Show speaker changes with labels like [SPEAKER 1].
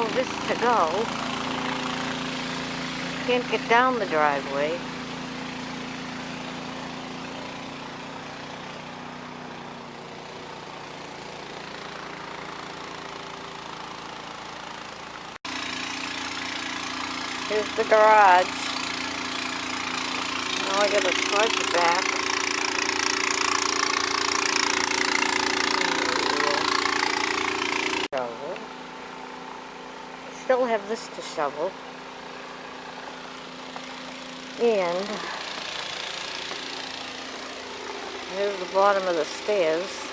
[SPEAKER 1] allow this to go. Can't get down the driveway. Here's the garage. Now I gotta fudge back. Shovel. Still have this to shovel. And here's the bottom of the stairs.